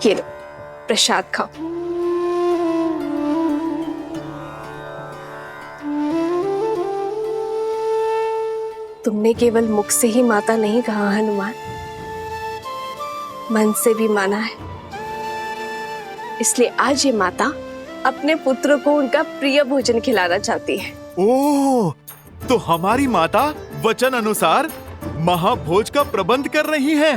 ये लो प्रसाद खाओ। तुमने केवल मुख से ही माता नहीं कहा हनुमान, मन से भी माना है। इसलिए आज ये माता अपने पुत्र को उनका प्रिय भोजन खिलाना चाहती है। ओह, तो हमारी माता वचन अनुसार महाभोज का प्रबंध कर रही हैं।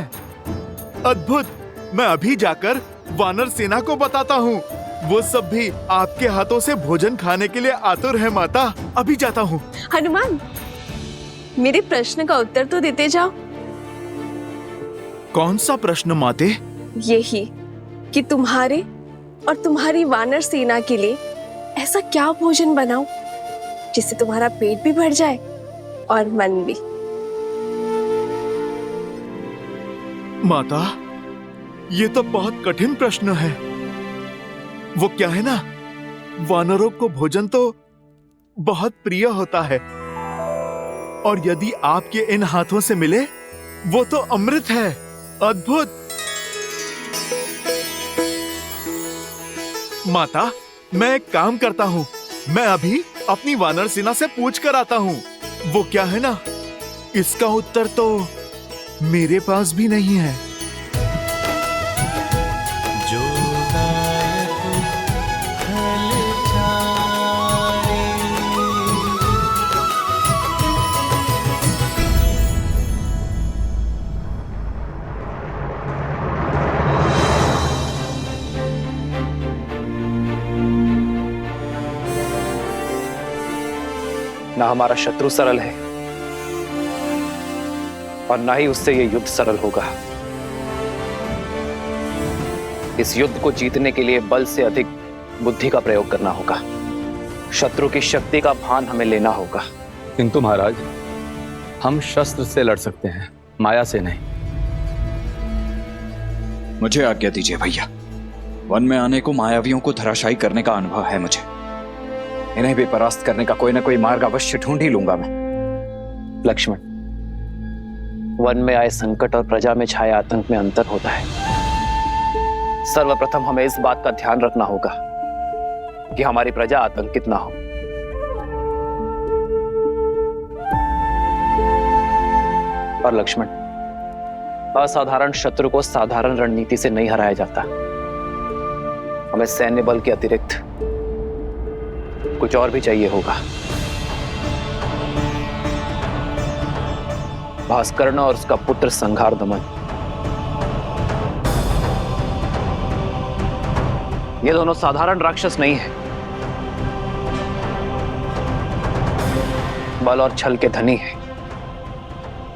अद्भुत। मैं अभी जाकर वानर सेना को बताता हूँ। वो सब भी आपके हाथों से भोजन खाने के लिए आतुर है माता। अभी जाता हूँ। हनुमान, मेरे प्रश्न का उत्तर तो देते जाओ। कौन सा प्रश्न माते? यही कि तुम्हारे और तुम्हारी वानर सेना के लिए ऐसा क्या भोजन बनाऊं जिससे तुम्हारा पेट भी भर जाए और मन भी। माता, ये तो बहुत कठिन प्रश्न है। वो क्या है ना, वानरों को भोजन तो बहुत प्रिय होता है, और यदि आपके इन हाथों से मिले वो तो अमृत है। अद्भुत। माता, मैं एक काम करता हूँ। मैं अभी अपनी वानर सेना से पूछ कर आता हूँ। वो क्या है ना, इसका उत्तर तो मेरे पास भी नहीं है। ना हमारा शत्रु सरल है और ना ही उससे यह युद्ध सरल होगा। इस युद्ध को जीतने के लिए बल से अधिक बुद्धि का प्रयोग करना होगा। शत्रु की शक्ति का भान हमें लेना होगा। किंतु महाराज, हम शस्त्र से लड़ सकते हैं, माया से नहीं। मुझे आज्ञा दीजिए भैया। वन में आने को मायावियों को धराशायी करने का अनुभव है मुझे। इन्हें भी परास्त करने का कोई ना कोई मार्ग अवश्य ढूंढ ही लूंगा मैं। लक्ष्मण, वन में आए संकट और प्रजा में छाए आतंक में अंतर होता है। सर्वप्रथम हमें इस बात का ध्यान रखना होगा कि हमारी प्रजा आतंकित ना हो। और लक्ष्मण, असाधारण शत्रु को साधारण रणनीति से नहीं हराया जाता। हमें सैन्य बल के अतिरिक्त कुछ और भी चाहिए होगा। भास्कर्ण और उसका पुत्र संघार दमन, ये दोनों साधारण राक्षस नहीं हैं। बल और छल के धनी हैं,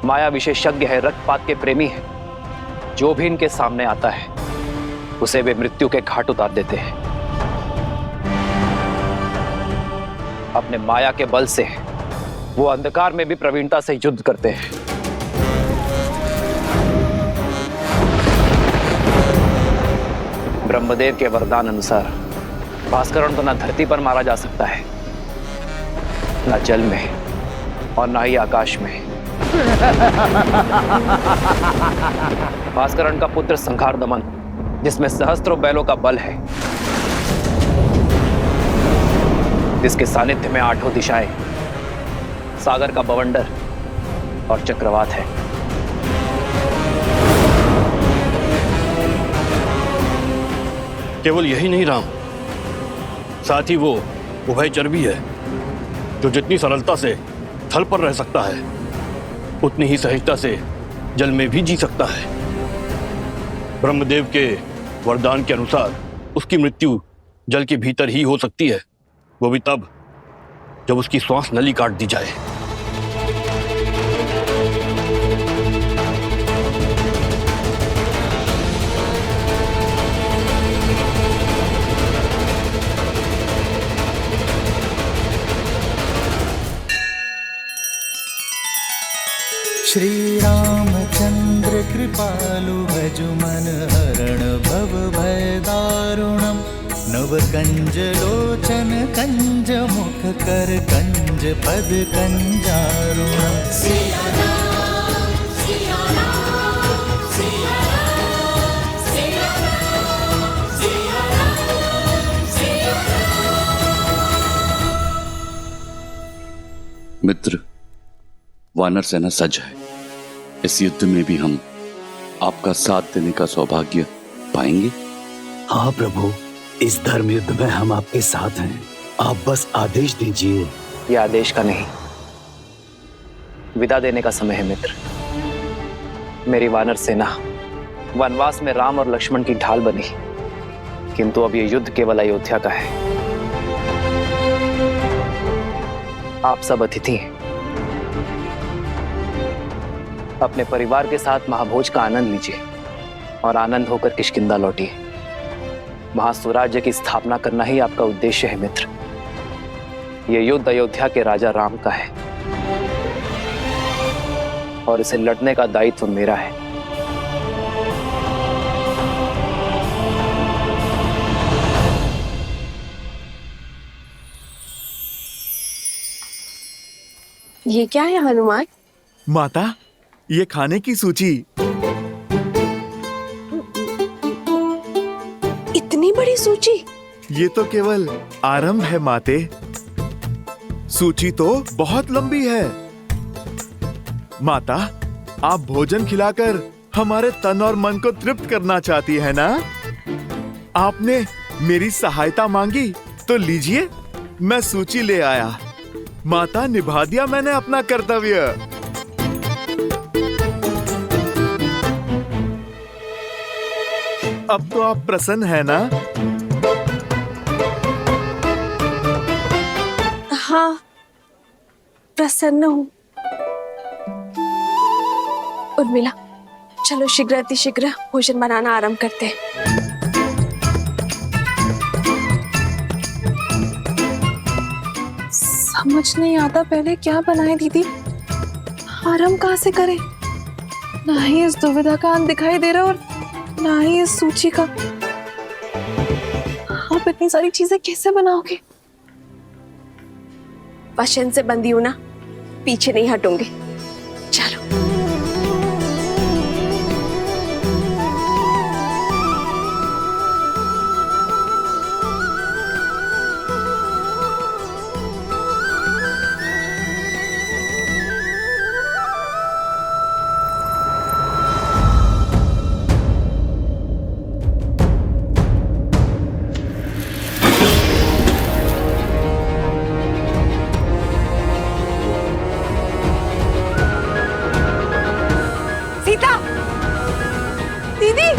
माया विशेषज्ञ है, रक्तपात के प्रेमी हैं। जो भी इनके सामने आता है उसे वे मृत्यु के घाट उतार देते हैं। अपने माया के बल से वो अंधकार में भी प्रवीणता से युद्ध करते हैं। ब्रह्मदेव के वरदान अनुसार भास्करण तो न धरती पर मारा जा सकता है, न जल में और न ही आकाश में। भास्करण का पुत्र संघार दमन, जिसमें सहस्त्रों बैलों का बल है, जिसके सानिध्य में आठों दिशाएं, सागर का बवंडर और चक्रवात है। केवल यही नहीं राम, साथ ही वो उभयचर भी है, जो जितनी सरलता से थल पर रह सकता है उतनी ही सहजता से जल में भी जी सकता है। ब्रह्मदेव के वरदान के अनुसार उसकी मृत्यु जल के भीतर ही हो सकती है, वो भी तब जब उसकी श्वास नली काट दी जाए। श्री रामचंद्र कृपालु भजु मन हरण भव भय दारुणम। नव कंज लोचन कंज मुख कर कंज पद कंजारुणम। मित्र, वानर सेना सज्ज है। इस युद्ध में भी हम आपका साथ देने का सौभाग्य पाएंगे। हाँ प्रभु, इस धर्म युद्ध में हम आपके साथ हैं। आप बस आदेश दीजिए। यह आदेश का नहीं, विदा देने का समय है मित्र। मेरी वानर सेना वनवास में राम और लक्ष्मण की ढाल बनी, किंतु अब यह युद्ध केवल अयोध्या का है। आप सब अतिथि हैं। अपने परिवार के साथ महाभोज का आनंद लीजिए और आनंद होकर किष्किंधा लौटिए। वहां स्वराज्य की स्थापना करना ही आपका उद्देश्य है मित्र। यह युद्ध अयोध्या के राजा राम का है और इसे लड़ने का दायित्व मेरा है। ये क्या है हनुमान? माता, ये खाने की सूची। इतनी बड़ी सूची? ये तो केवल आरंभ है माते। सूची तो बहुत लंबी है। माता, आप भोजन खिलाकर हमारे तन और मन को तृप्त करना चाहती है ना? आपने मेरी सहायता मांगी तो लीजिए, मैं सूची ले आया। माता, निभा दिया मैंने अपना कर्तव्य। अब तो आप प्रसन्न है ना? हाँ, प्रसन्न हूँ। उर्मिला, चलो शीघ्र अतिशीघ्र भोजन बनाना आरंभ करते हैं। समझ नहीं आता पहले क्या बनाए दीदी, आरंभ कहाँ से करें? ना ही इस दुविधा का अंत दिखाई दे रहा और ना ही इस सूची का। आप इतनी सारी चीजें कैसे बनाओगे? वचन से बंधी हूं ना, पीछे नहीं हटूंगी। चलो। सीता, दीदी,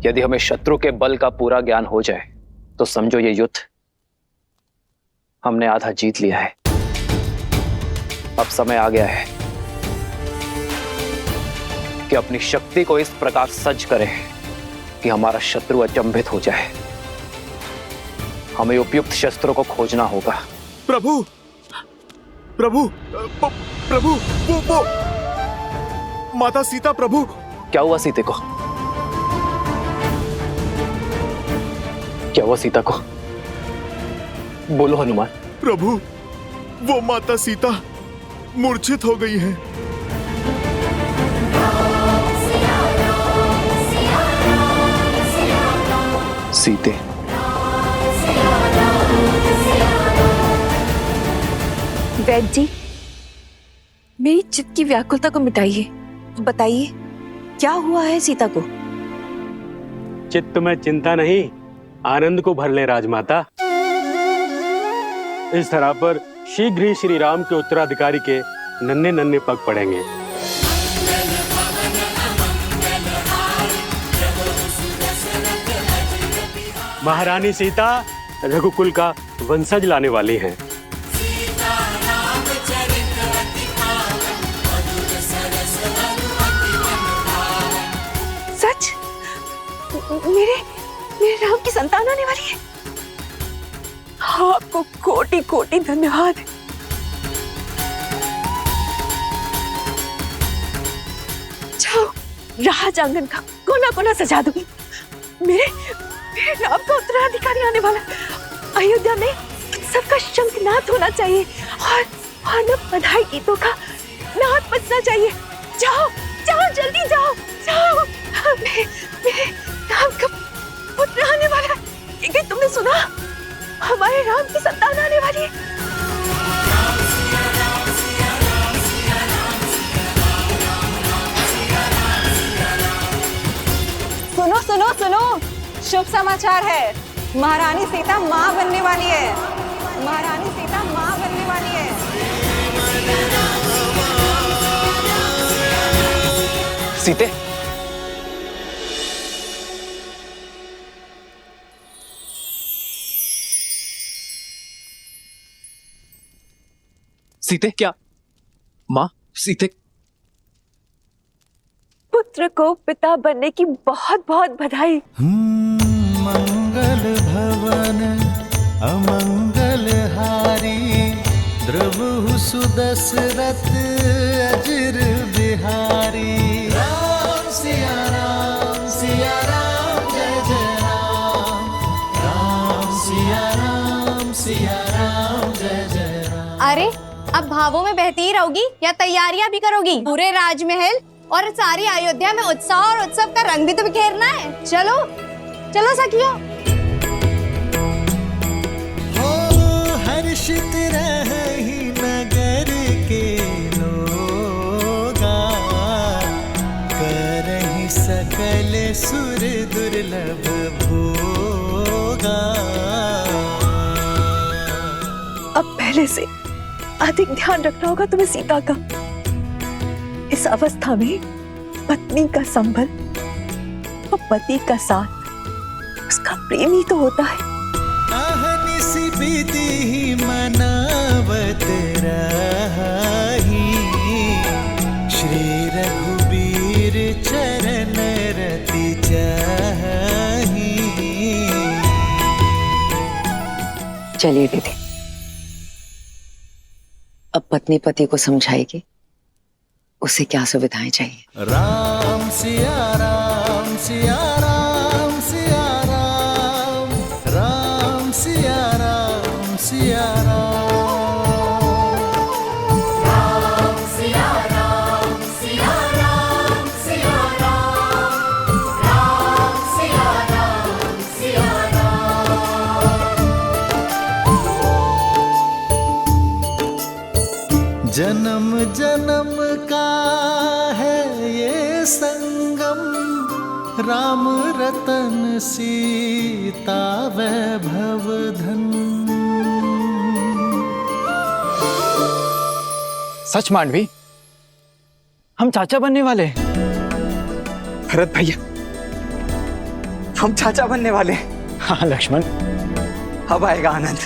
यदि हमें शत्रु के बल का पूरा ज्ञान हो जाए तो समझो ये युद्ध हमने आधा जीत लिया है। अब समय आ गया है कि अपनी शक्ति को इस प्रकार सज्ज करें कि हमारा शत्रु अचंभित हो जाए। हमें उपयुक्त शस्त्रों को खोजना होगा। प्रभु, प्रभु, प्रभु, वो माता सीता। प्रभु, क्या हुआ सीते को? क्या हुआ सीता को? बोलो हनुमान। प्रभु, वो माता सीता मूर्छित हो गई हैं। सीते, वैद्य जी, मेरी चित्त की व्याकुलता को मिटाइए। बताइए क्या हुआ है सीता को? चित्त में चिंता नहीं, आनंद को भर ले राजमाता। इस धरा पर शीघ्र ही श्री राम के उत्तराधिकारी के नन्हे नन्हे पग पड़ेंगे। महारानी सीता रघुकुल का वंशज लाने वाली हैं। सच? मेरे राम की संतान आने वाली है। आपको कोटि कोटि धन्यवाद। जाओ, राज आंगन का कोना कोना सजा दूंगी। मेरे राम का उत्तराधिकारी आने वाला है। अयोध्या में सबका शंखनाद होना चाहिए और न बधाई गीतों का नाद बजना चाहिए। जाओ जाओ जल्दी जाओ जाओ, मेरे राम का पुत्र आने वाला है। क्या तुमने सुना? हमारे राम की संतान आने वाली है। सुनो सुनो सुनो, शुभ समाचार है। महारानी सीता माँ बनने वाली है। महारानी सीता माँ बनने वाली है। सीते, सीते क्या? माँ, सीते पुत्र को पिता बनने की बहुत बहुत बधाई। मंगल भवन अमंगल हारी, द्रवहु सुदशरथ अजिर बिहारी। राम सिया राम जय जय राम, राम सिया राम जय जय राम। अरे अब भावों में बहती ही रहोगी या तैयारियां भी करोगी? पूरे राजमहल और सारी अयोध्या में उत्साह और उत्सव का रंग भी तो बिखेरना है। चलो चलो सखियों। हो हर्षित रही नगर के लोगा, करहि सकल सुर दुर्लभ भोगा। अब पहले से अधिक ध्यान रखना होगा तुम्हें सीता का। इस अवस्था में पत्नी का संबल और पति का साथ, उसका प्रेम ही तो होता है। अहनिसि विधि मनावत रही, श्री रघुबीर चरण रति चाही। चलिए दीदी, अब पत्नी पति को समझाएगी उसे क्या सुविधाएं चाहिए। राम सिया राम सिया राम सिया राम, राम सिया राम सिया राम, राम सिया राम सिया राम सिया राम, राम सिया राम सिया राम। जन्म जन्म का है ये संगम, राम रतन सीता वैभव धन। सच मांडवी, हम चाचा बनने वाले। भरत भैया, हम चाचा बनने वाले। हाँ लक्ष्मण, अब आएगा आनंद।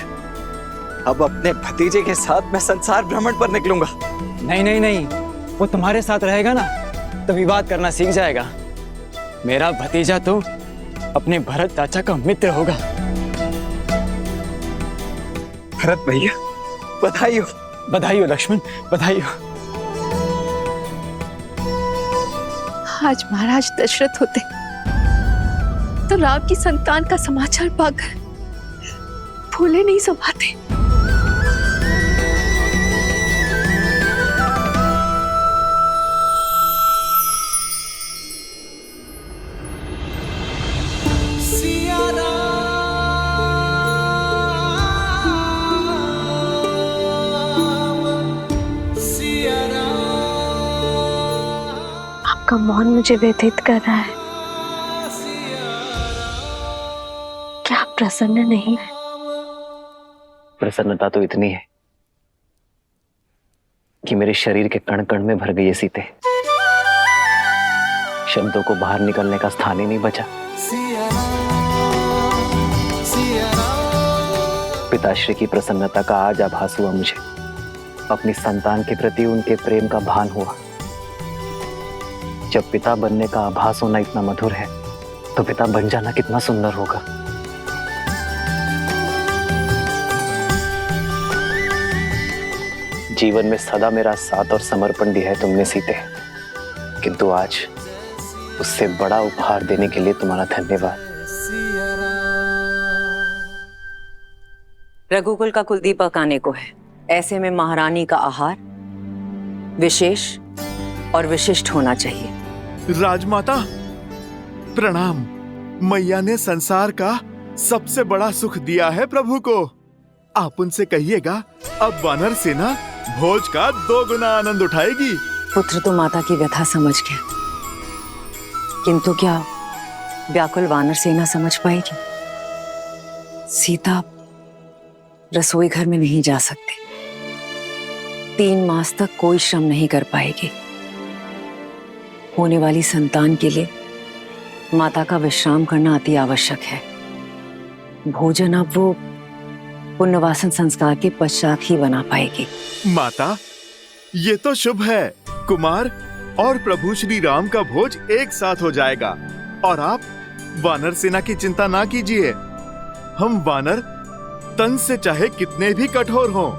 अब अपने भतीजे के साथ मैं संसार भ्रमण पर निकलूंगा। नहीं नहीं नहीं, वो तुम्हारे साथ रहेगा ना तो विवाद करना सीख जाएगा। मेरा भतीजा तो अपने भरत चाचा का मित्र होगा। भरत भैया, बधाई हो। बधाई हो लक्ष्मण, बधाई हो। आज महाराज दशरथ होते तो राम की संतान का समाचार पाकर फूले नहीं समाते। आपका मौन मुझे व्यथित कर रहा है। क्या आप प्रसन्न नहीं है? प्रसन्नता तो इतनी है कि मेरे शरीर के कण कण में भर गई है सीते। शब्दों को बाहर निकलने का स्थान ही नहीं बचा। पिताश्री की प्रसन्नता का आज आभास हुआ मुझे। अपनी संतान के प्रति उनके प्रेम का भान हुआ। जब पिता बनने का आभास होना इतना मधुर है तो पिता बन जाना कितना सुंदर होगा। जीवन में सदा मेरा साथ और समर्पण दिया है तुमने सीते, किंतु आज उससे बड़ा उपहार देने के लिए तुम्हारा धन्यवाद। रघुकुल का कुलदीपक आने को है। ऐसे में महारानी का आहार विशेष और विशिष्ट होना चाहिए। राजमाता प्रणाम। मैया ने संसार का सबसे बड़ा सुख दिया है प्रभु को। आप उनसे कहिएगा अब वानर सेना भोज का 2 गुना आनंद उठाएगी। पुत्र तो माता की व्यथा समझ गया, किंतु क्या व्याकुल वानर सेना समझ पाएगी? सीता रसोई घर में नहीं जा सकती, 3 मास तक कोई श्रम नहीं कर पाएगी। होने वाली संतान के लिए माता का विश्राम करना अति आवश्यक है। भोजन अब वो पुण्यवासन संस्कार के पश्चात ही बना पाएगी। माता ये तो शुभ है। कुमार और प्रभु श्री राम का भोज एक साथ हो जाएगा और आप वानर सेना की चिंता ना कीजिए। हम वानर तन से चाहे कितने भी कठोर हों,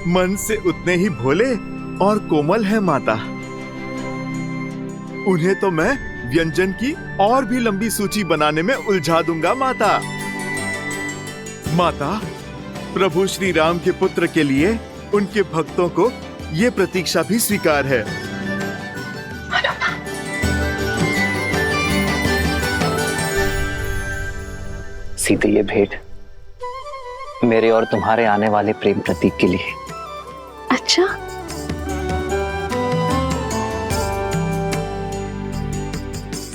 मन से उतने ही भोले और कोमल हैं माता। उन्हें तो मैं व्यंजन की और भी लंबी सूची बनाने में उलझा दूंगा माता। माता प्रभु श्री राम के पुत्र के लिए उनके भक्तों को ये प्रतीक्षा भी स्वीकार है। सीते ये भेंट मेरे और तुम्हारे आने वाले प्रेम प्रतीक के लिए। अच्छा,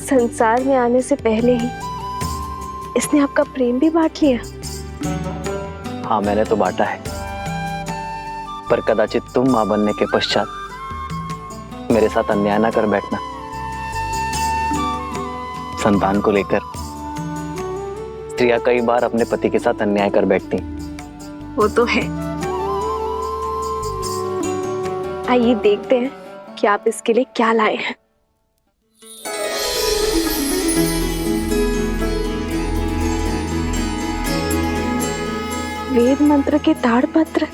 संसार में आने से पहले ही इसने आपका प्रेम भी बांट लिया। हाँ मैंने तो बांटा है, पर कदाचित तुम मां बनने के पश्चात मेरे साथ अन्याय ना कर बैठना। संतान को लेकर स्त्रियां कई बार अपने पति के साथ अन्याय कर बैठती। वो तो है। आइए देखते हैं कि आप इसके लिए क्या लाए हैं। वेद मंत्र के ताड़पत्र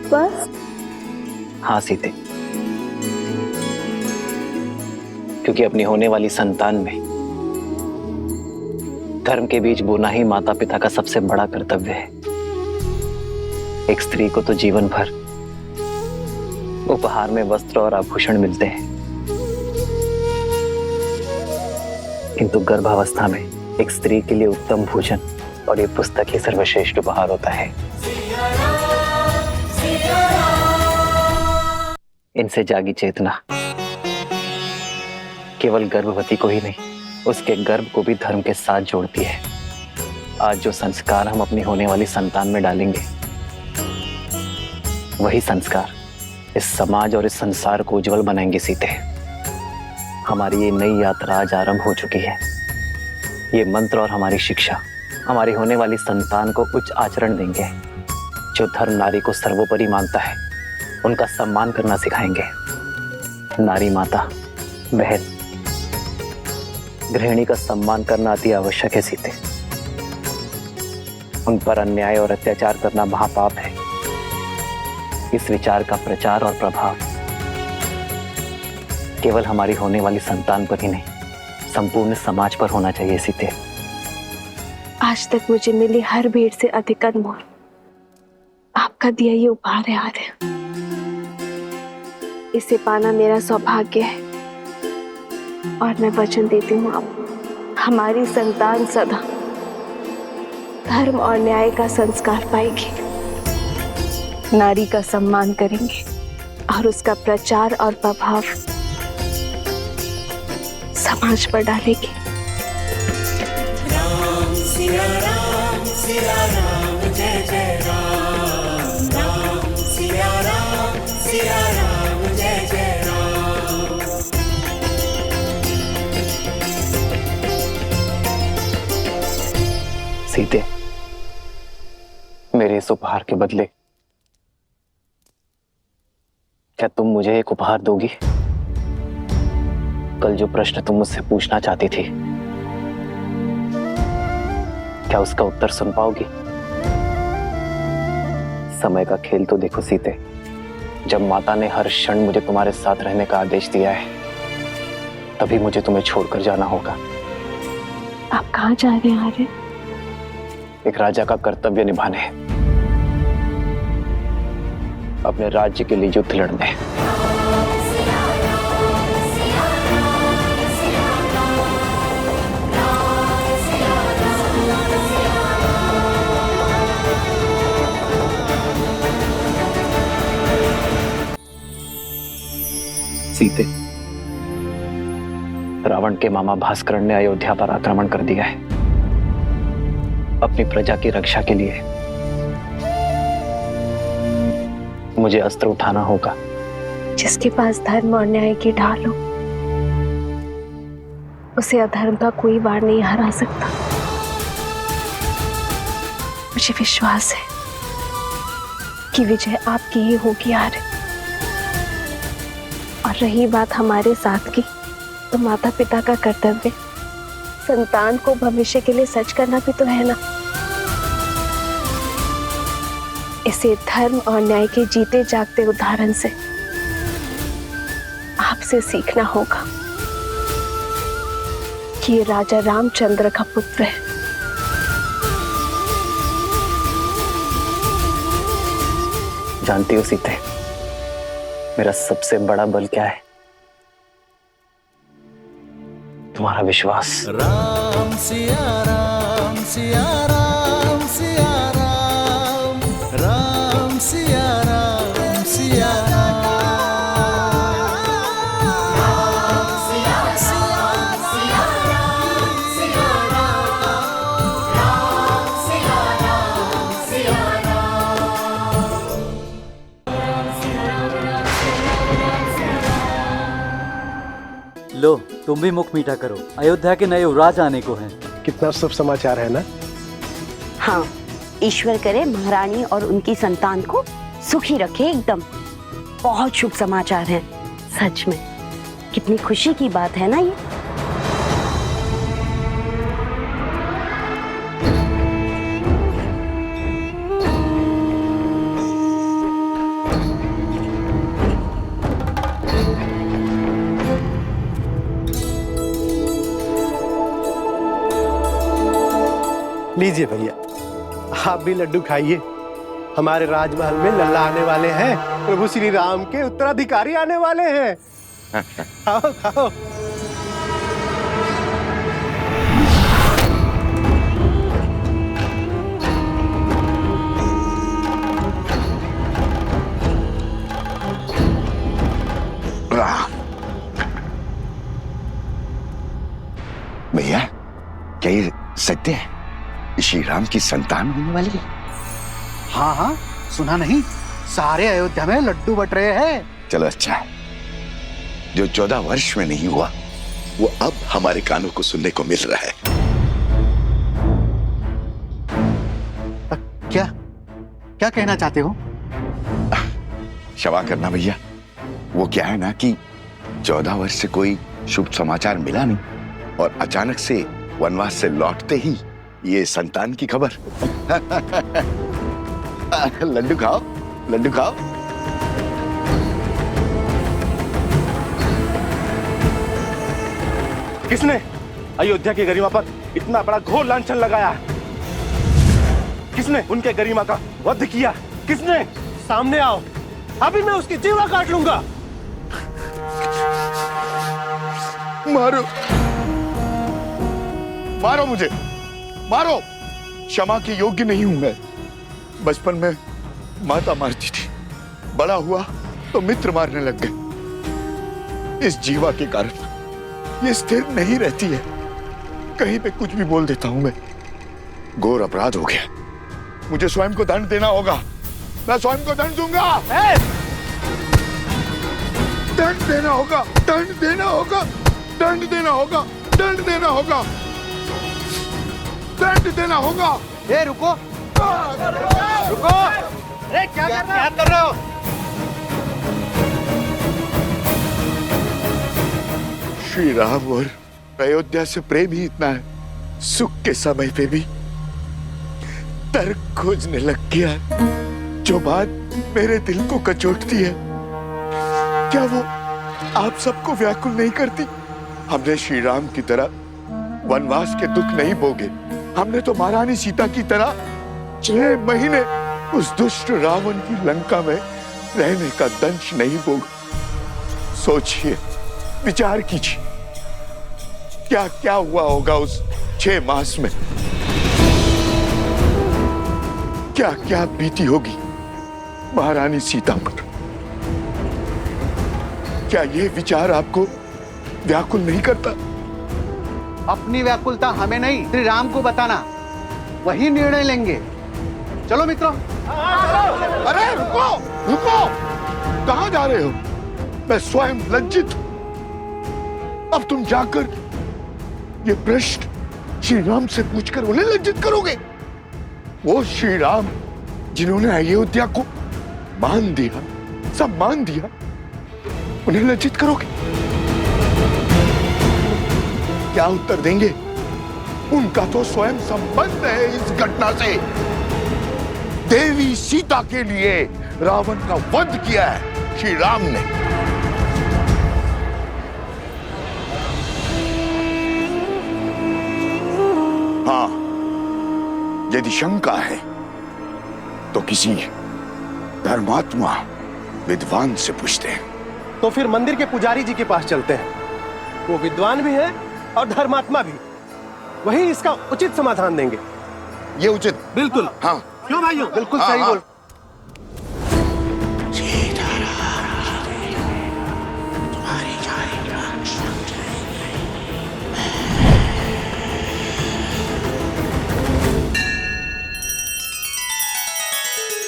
बस? हाँ सीते, क्योंकि अपनी होने वाली संतान में धर्म के बीज बोना ही माता पिता का सबसे बड़ा कर्तव्य है। एक स्त्री को तो जीवन भर उपहार में वस्त्र और आभूषण मिलते हैं, किंतु गर्भावस्था में एक स्त्री के लिए उत्तम भोजन और ये पुस्तक ही सर्वश्रेष्ठ उपहार होता है। इनसे जागी चेतना केवल गर्भवती को ही नहीं, उसके गर्भ को भी धर्म के साथ जोड़ती है। आज जो संस्कार हम अपनी होने वाली संतान में डालेंगे, वही संस्कार इस समाज और इस संसार को उज्जवल बनाएंगे सीते। हमारी ये नई यात्रा आज आरंभ हो चुकी है। ये मंत्र और हमारी शिक्षा हमारी होने वाली संतान को उच्च आचरण देंगे। जो धर्म नारी को सर्वोपरि मानता है, उनका सम्मान करना सिखाएंगे। नारी माता, बहन, गृहिणी का सम्मान करना अति आवश्यक है सीते। उन पर अन्याय और अत्याचार करना महापाप है। इस विचार का प्रचार और प्रभाव केवल हमारी होने वाली संतान पर ही नहीं, संपूर्ण समाज पर होना चाहिए सीते। आज तक मुझे मिली हर भेंट से अधिक अनमोल आपका दिया ये उपहार है आर्य। इसे पाना मेरा सौभाग्य है और मैं वचन देती हूँ आप हमारी संतान सदा धर्म और न्याय का संस्कार पाएगी, नारी का सम्मान करेंगे और उसका प्रचार और प्रभाव समाज पर डालेगी। राम सिया राम जय जय राम, राम सिया राम जय जय राम। सीते, मेरे इस उपहार के बदले क्या तुम मुझे एक उपहार दोगी? कल जो प्रश्न तुम मुझसे पूछना चाहती थी, क्या उसका उत्तर सुन पाओगी? समय का खेल तो देखो सीते, जब माता ने हर क्षण मुझे तुम्हारे साथ रहने का आदेश दिया है, तभी मुझे तुम्हें छोड़कर जाना होगा। आप कहाँ जा रहे हैं आर्य? एक राजा का कर्तव्य निभाने, अपने राज्य के लिए युद्ध लड़ने। सीते, रावण के मामा भास्करण ने अयोध्या पर आक्रमण कर दिया है। अपनी प्रजा की रक्षा के लिए मुझे अस्त्र उठाना होगा। जिसके पास धर्म और न्याय की ढाल हो, उसे अधर्म का कोई वार नहीं हरा सकता। मुझे विश्वास है कि विजय आपकी ही होगी यार। और रही बात हमारे साथ की, तो माता पिता का कर्तव्य संतान को भविष्य के लिए सच करना भी तो है ना। इसे धर्म और न्याय के जीते जागते उदाहरण से आपसे सीखना होगा कि ये राजा रामचंद्र का पुत्र है। जानती हो सीते, मेरा सबसे बड़ा बल क्या है? तुम्हारा विश्वास। राम सिया राम सिया राम सिया राम, राम सिया राम सिया राम, राम सिया राम सिया राम सिया राम, राम सिया राम सिया लो, तुम भी मुख मीठा करो। अयोध्या के नए युवराज आने को हैं। कितना शुभ समाचार है ना। हाँ, ईश्वर करे महारानी और उनकी संतान को सुखी रखे एकदम। बहुत शुभ समाचार है सच में। कितनी खुशी की बात है ना ये। लीजिए भैया, आप भी लड्डू खाइए। हमारे राजमहल में लल्ला आने वाले हैं। प्रभु श्री राम के उत्तराधिकारी आने वाले हैं। खाओ खाओ। भैया, क्या ये सत्य है? श्री राम की संतान होने वाली है? हाँ हाँ, सुना नहीं? सारे अयोध्या में लड्डू बट रहे हैं। चलो अच्छा है। जो 14 वर्ष में नहीं हुआ, वो अब हमारे कानों को सुनने को मिल रहा है। क्या क्या कहना चाहते हो? क्षमा करना भैया, वो क्या है ना कि 14 वर्ष से कोई शुभ समाचार मिला नहीं और अचानक से वनवास से लौटते ही ये संतान की खबर। लड्डू खाओ, लड्डू खाओ। किसने अयोध्या की गरिमा पर इतना बड़ा घोर लांछन लगाया? किसने उनके गरिमा का वध किया? किसने? सामने आओ, अभी मैं उसकी जीवा काट लूंगा। मारो, मारो मुझे, मारो। क्षमा के योग्य नहीं हूं मैं। बचपन में माता मारती थी, बड़ा हुआ तो मित्र मारने लग गए। इस जीवा के कारण ये स्थिर नहीं रहती है। कहीं पे कुछ भी बोल देता हूं मैं। घोर अपराध हो गया, मुझे स्वयं को दंड देना होगा। मैं स्वयं को दंड दूंगा। दंड देना होगा, दंड देना होगा, दंड देना होगा, दंड देना होगा, दंड देना होगा। ए रुको, रुको। अरे क्या कर रहे हो? श्री राम और अयोध्या से प्रेम ही इतना है, सुख के समय पे भी तर्क खोजने लग गया। जो बात मेरे दिल को कचोटती है, क्या वो आप सबको व्याकुल नहीं करती? हमने श्री राम की तरह वनवास के दुख नहीं भोगे, हमने तो महारानी सीता की तरह 6 महीने उस दुष्ट रावण की लंका में रहने का दंश नहीं भोगा। सोचिए, विचार कीजिए, क्या क्या हुआ होगा उस 6 मास में, क्या क्या बीती होगी महारानी सीता पर। क्या ये विचार आपको व्याकुल नहीं करता? अपनी व्याकुलता हमें नहीं, श्री राम को बताना, वही निर्णय लेंगे। चलो मित्रों। अरे रुको रुको, कहां जा रहे हो? मैं स्वयं लज्जित हूं। अब तुम जाकर ये प्रश्न श्री राम से पूछकर उन्हें लज्जित करोगे? वो श्री राम जिन्होंने अयोध्या को मान दिया, सम्मान दिया, उन्हें लज्जित करोगे? क्या उत्तर देंगे? उनका तो स्वयं संबंध है इस घटना से। देवी सीता के लिए रावण का वध किया है श्री राम ने। हाँ, यदि शंका है तो किसी धर्मात्मा विद्वान से पूछते हैं। तो फिर मंदिर के पुजारी जी के पास चलते हैं, वो विद्वान भी है और धर्मात्मा भी, वही इसका उचित समाधान देंगे। ये उचित? बिल्कुल। हाँ, क्यों भाइयों? बिल्कुल हाँ, सही हाँ। बोल।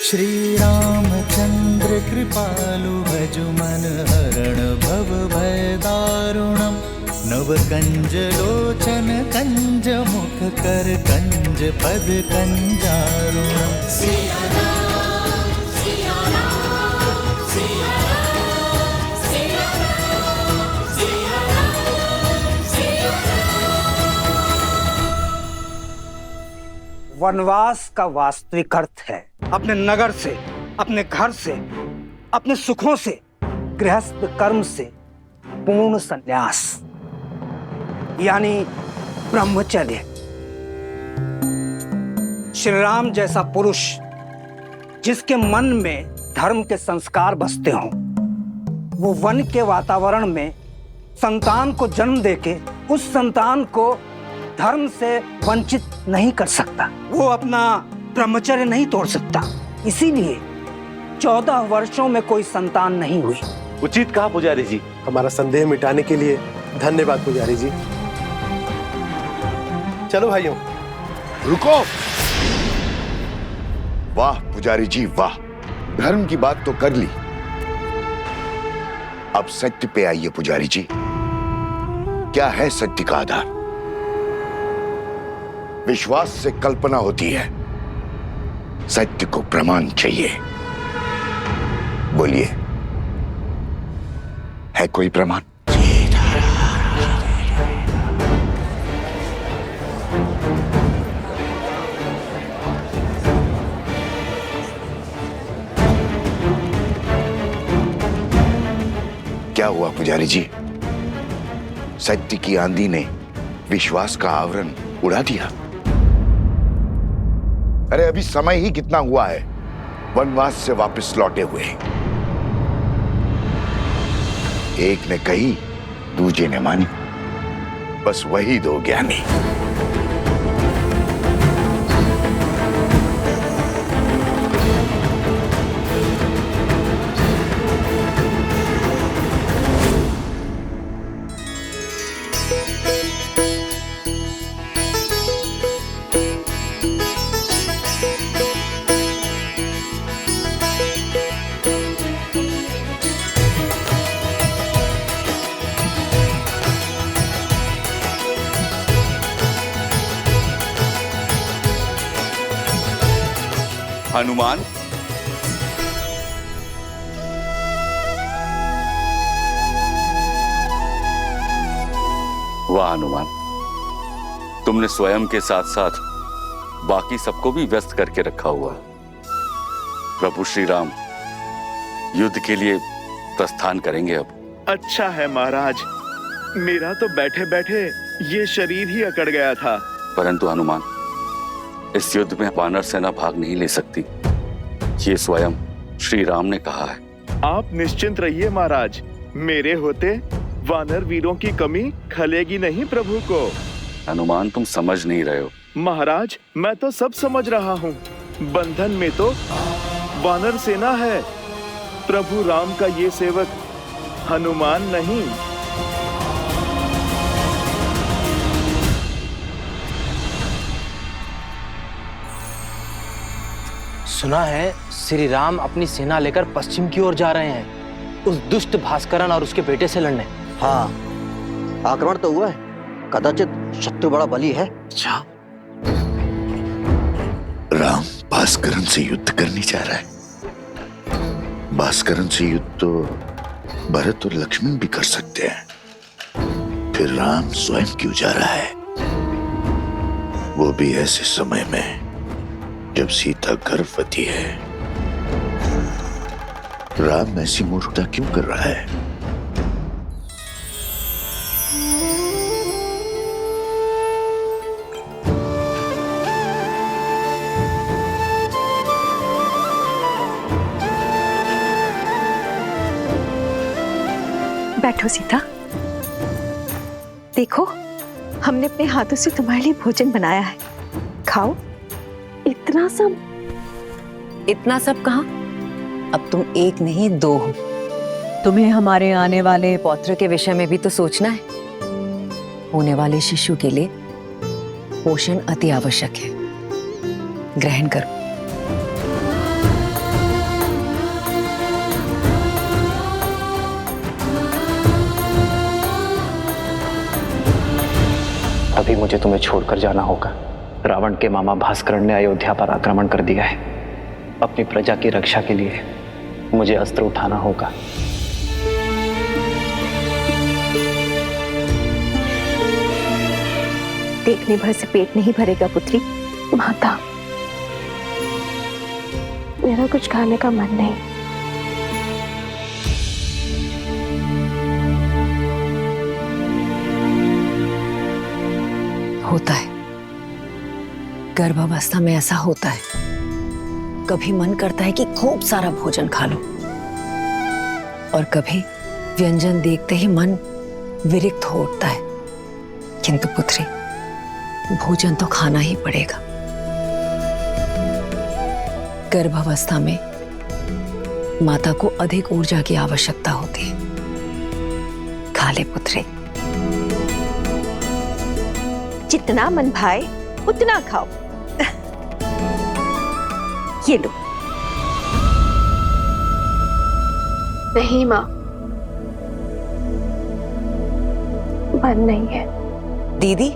श्री रामचंद्र कृपालु भजु मन हरण भव भय दारुणम नव कंज लोचन कंज मुख कर कंज पद कंजारुणम। वनवास का वास्तविक अर्थ है अपने नगर से, अपने घर से, अपने सुखों से, गृहस्थ कर्म से पूर्ण संन्यास, यानी ब्रह्मचर्य। श्री राम जैसा पुरुष जिसके मन में धर्म के संस्कार बसते हों, वो वन के वातावरण में संतान को जन्म देके उस संतान को धर्म से वंचित नहीं कर सकता। वो अपना ब्रह्मचर्य नहीं तोड़ सकता। इसीलिए 14 वर्षों में कोई संतान नहीं हुई। उचित कहा पुजारी जी। हमारा संदेह मिटाने के लिए धन्यवाद पुजारी जी। चलो भाइयों। रुको। वाह पुजारी जी वाह, धर्म की बात तो कर ली, अब सत्य पे आइए पुजारी जी। क्या है सत्य का आधार? विश्वास से कल्पना होती है, सत्य को प्रमाण चाहिए। बोलिए, है कोई प्रमाण? क्या हुआ पुजारी जी? सत्य की आंधी ने विश्वास का आवरण उड़ा दिया। अरे अभी समय ही कितना हुआ है वनवास से वापस लौटे हुए। एक ने कही, दूजे ने मानी, बस वही दो ज्ञानी। हनुमान, वाह हनुमान, तुमने स्वयं के साथ साथ बाकी सबको भी व्यस्त करके रखा हुआ। प्रभु श्री राम युद्ध के लिए प्रस्थान करेंगे अब। अच्छा है महाराज, मेरा तो बैठे बैठे ये शरीर ही अकड़ गया था। परंतु हनुमान, इस युद्ध में वानर सेना भाग नहीं ले सकती, ये स्वयं श्री राम ने कहा है। आप निश्चिंत रहिए महाराज, मेरे होते वानर वीरों की कमी खलेगी नहीं प्रभु को। हनुमान, तुम समझ नहीं रहे हो। महाराज, मैं तो सब समझ रहा हूँ। बंधन में तो वानर सेना है, प्रभु राम का ये सेवक हनुमान नहीं। सुना है श्री राम अपनी सेना लेकर पश्चिम की ओर जा रहे हैं, उस दुष्ट भास्करन और उसके बेटे से लड़ने। हाँ, आक्रमण तो हुआ है, कदाचित शत्रु बड़ा बली है। अच्छा, राम भास्करन से युद्ध करने जा रहा है। भास्करन से युद्ध तो भरत और लक्ष्मण भी कर सकते हैं, फिर राम स्वयं क्यों जा रहा है, वो भी ऐसे समय में जब सीता गर्भवती है। राम ऐसी मूर्खता क्यों कर रहा है? बैठो सीता, देखो हमने अपने हाथों से तुम्हारे लिए भोजन बनाया है, खाओ। इतना सब कहाँ? अब तुम एक नहीं दो हो। तुम्हें हमारे आने वाले पौत्र के विषय में भी तो सोचना है। होने वाले शिशु के लिए पोषण अति आवश्यक है, ग्रहण करो। अभी मुझे तुम्हें छोड़कर जाना होगा। रावण के मामा भास्करन ने अयोध्या पर आक्रमण कर दिया है। अपनी प्रजा की रक्षा के लिए मुझे अस्त्र उठाना होगा। देखने भर से पेट नहीं भरेगा पुत्री। माता, मेरा कुछ खाने का मन नहीं। होता है, गर्भावस्था में ऐसा होता है। कभी मन करता है कि खूब सारा भोजन खा लो, और कभी व्यंजन देखते ही मन विरक्त हो उठता है। किंतु पुत्री, भोजन तो खाना ही पड़ेगा। गर्भावस्था में माता को अधिक ऊर्जा की आवश्यकता होती है। खा ले पुत्री। जितना मन भाए उतना खाओ। ये लो। नहीं माँ, मन नहीं है। दीदी,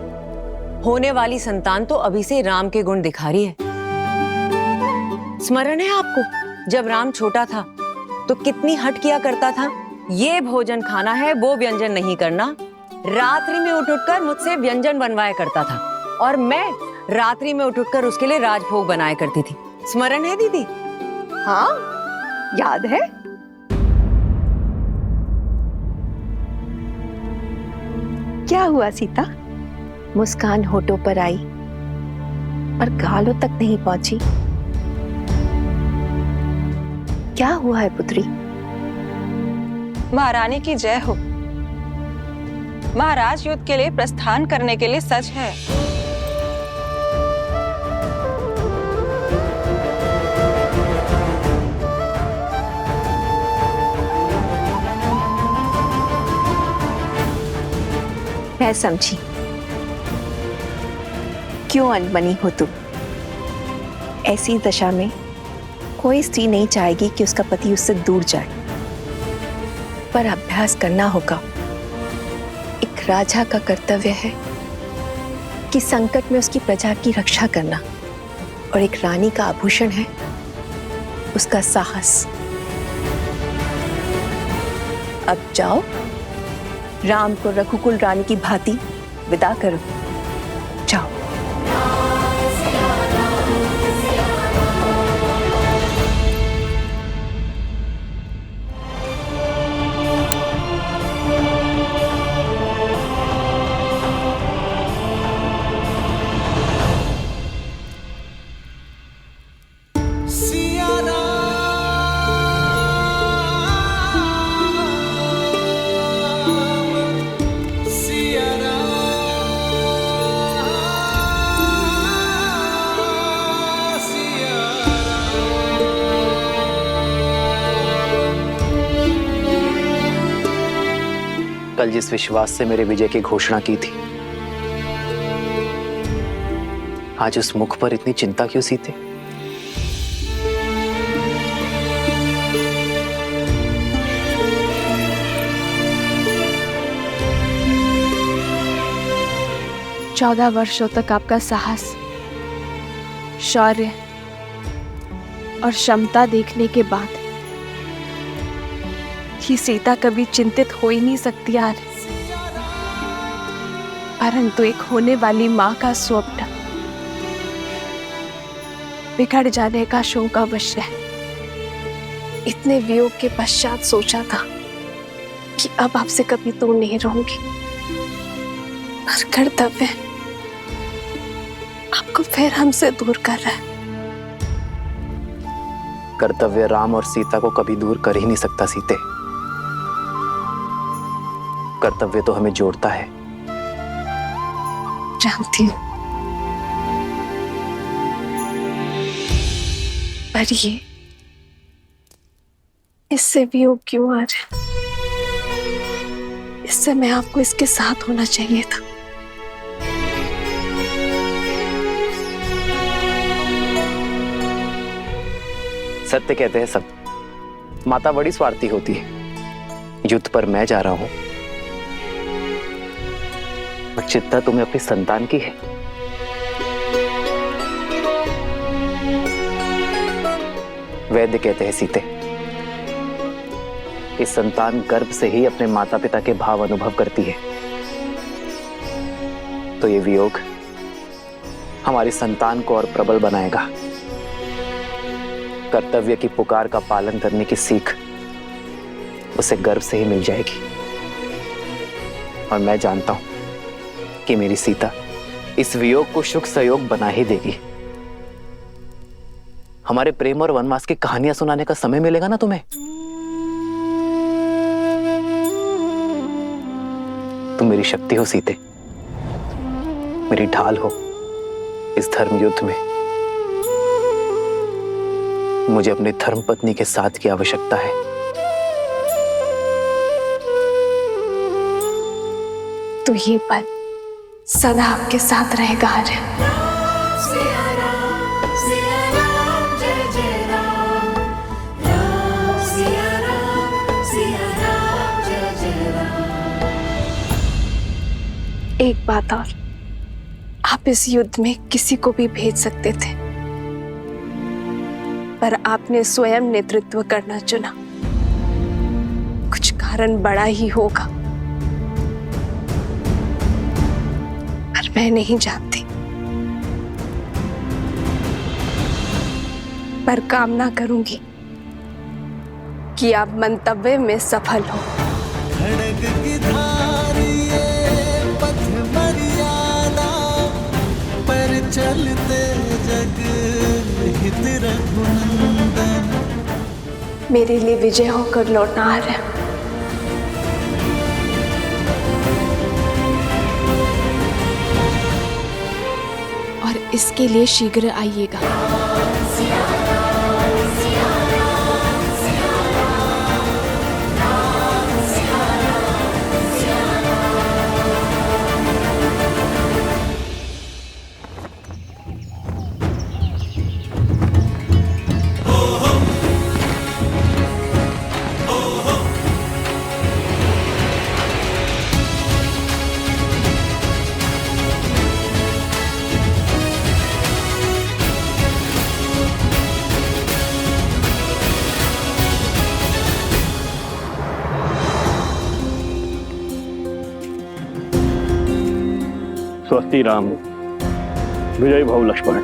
होने वाली संतान तो अभी से राम के गुण दिखा रही है। स्मरण है आपको, जब राम छोटा था तो कितनी हट किया करता था। ये भोजन खाना है, वो व्यंजन नहीं करना। रात्रि में उठ उठकर मुझसे व्यंजन बनवाया करता था, और मैं रात्रि में उठ उठकर उसके लिए राजभोग बनाया करती थी। स्मरण है दीदी? हाँ, याद है। क्या हुआ सीता? मुस्कान होठों पर आई और गालों तक नहीं पहुंची। क्या हुआ है पुत्री? महारानी की जय हो। महाराज युद्ध के लिए प्रस्थान करने के लिए सच है। मैं समझी क्यों अनबनी हो तुम। ऐसी दशा में कोई स्त्री नहीं चाहेगी कि उसका पति उससे दूर जाए, पर अभ्यास करना होगा। एक राजा का कर्तव्य है कि संकट में उसकी प्रजा की रक्षा करना, और एक रानी का आभूषण है उसका साहस। अब जाओ, राम को रघुकुल रानी की भांति विदा करो। जाओ। कल जिस विश्वास से मेरे विजय की घोषणा की थी, आज उस मुख पर इतनी चिंता क्यों सीते? चौदह वर्षों तक आपका साहस, शौर्य और क्षमता देखने के बाद ही सीता कभी चिंतित हो ही नहीं सकती यार। परंतु एक होने वाली मां का स्वप्न बिगड़ जाने का शोक अवश्य है। इतने वियोग के पश्चात सोचा था कि अब आपसे कभी दूर नहीं रहूंगी, पर कर्तव्य आपको फिर हमसे दूर कर रहा है। कर्तव्य राम और सीता को कभी दूर कर ही नहीं सकता सीते। कर्तव्य तो हमें जोड़ता है। जानती हूं, पर ये इससे वियोग क्यों आ रहा है? इससे मैं आपको इसके साथ होना चाहिए था। सत्य कहते हैं सब। माता बड़ी स्वार्थी होती है। युद्ध पर मैं जा रहा हूं, पर चिंता तुम्हें अपनी संतान की है। वैद्य कहते हैं सीते, इस संतान गर्भ से ही अपने माता पिता के भाव अनुभव करती है। तो ये वियोग हमारी संतान को और प्रबल बनाएगा। कर्तव्य की पुकार का पालन करने की सीख उसे गर्व से ही मिल जाएगी। और मैं जानता हूं कि मेरी सीता इस वियोग को सुख सहयोग बना ही देगी। हमारे प्रेम और वनवास की कहानियां सुनाने का समय मिलेगा ना तुम्हें? तुम मेरी शक्ति हो सीते, मेरी ढाल हो इस धर्म युद्ध में। मुझे अपनी धर्म पत्नी के साथ की आवश्यकता है। तो ये पल सदा आपके साथ रहेगा आर्य। एक बात और, आप इस युद्ध में किसी को भी भेज सकते थे, पर आपने स्वयं नेतृत्व करना चुना। कुछ कारण बड़ा ही होगा, पर मैं नहीं जानती। पर कामना करूंगी कि आप मंतव्य में सफल हो। खड़ग की धारी ये पथ मर्यादा पर चलते जग हित रघुनंदन। मेरे लिए विजय होकर लौटना आ रहा है। और इसके लिए शीघ्र आइएगा। स्वस्ति राम, विजय भव लक्ष्मण।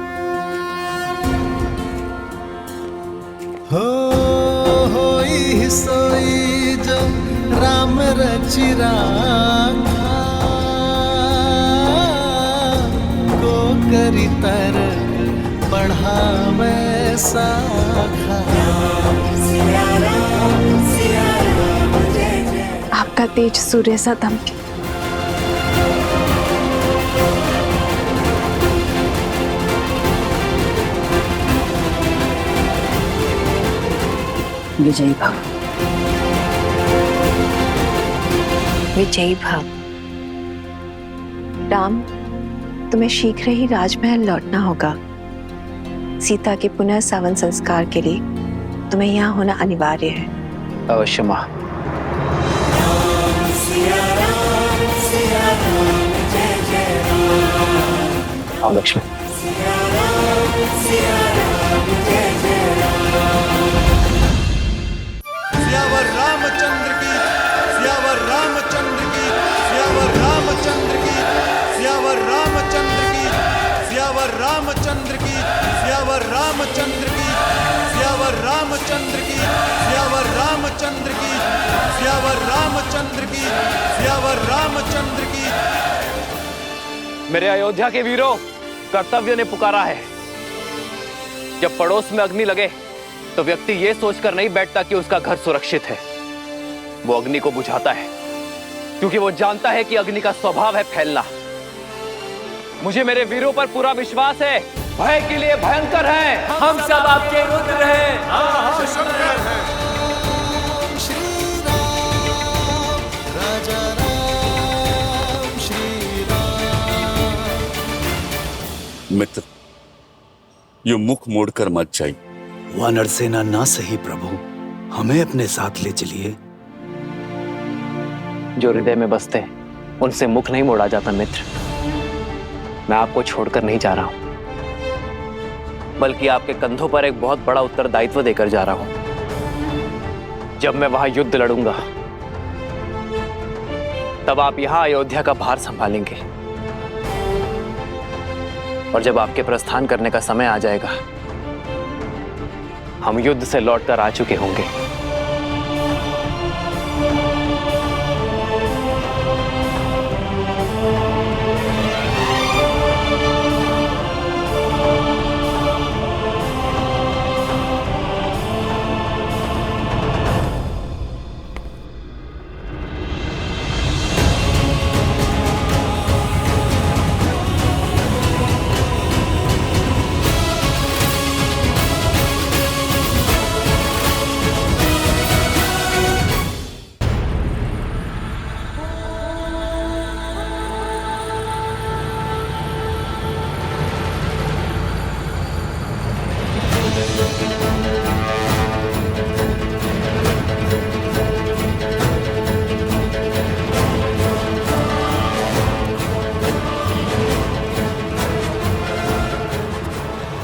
होई सोई जो राम रचि राखा, को करी तर बढ़ावे साखा। आपका तेज सूर्य सा दमके। विजयी भव। विजयी भव। राम, तुम्हें शीघ्र ही राजमहल लौटना होगा। सीता के पुनः सावन संस्कार के लिए तुम्हें यहाँ होना अनिवार्य है। अवश्य माँ। आओ लक्ष्मण। सियावर रामचंद्र की, सियावर रामचंद्र की, सियावर रामचंद्र की, सियावर रामचंद्र की, सियावर रामचंद्र की, सियावर रामचंद्र की, सियावर रामचंद्र की, सियावर रामचंद्र की, सियावर रामचंद्र की, सियावर रामचंद्र की। मेरे अयोध्या के वीरों, कर्तव्य ने पुकारा है। जब पड़ोस में अग्नि लगे तो व्यक्ति ये सोचकर नहीं बैठता कि उसका घर सुरक्षित है। वो अग्नि को बुझाता है क्योंकि वो जानता है कि अग्नि का स्वभाव है फैलना। मुझे मेरे वीरों पर पूरा विश्वास है। भय के लिए भयंकर है। हम सब आपके रुद्र हैं। मित्र, ये मुख मोड़कर मत जाइए। वानर सेना ना सही प्रभु, हमें अपने साथ ले चलिए। जो हृदय में बसते हैं उनसे मुख नहीं मोड़ा जाता मित्र। मैं आपको छोड़कर नहीं जा रहा हूं, बल्कि आपके कंधों पर एक बहुत बड़ा उत्तरदायित्व देकर जा रहा हूं। जब मैं वहां युद्ध लड़ूंगा तब आप यहां अयोध्या का भार संभालेंगे, और जब आपके प्रस्थान करने का समय आ जाएगा हम युद्ध से लौटकर आ चुके होंगे।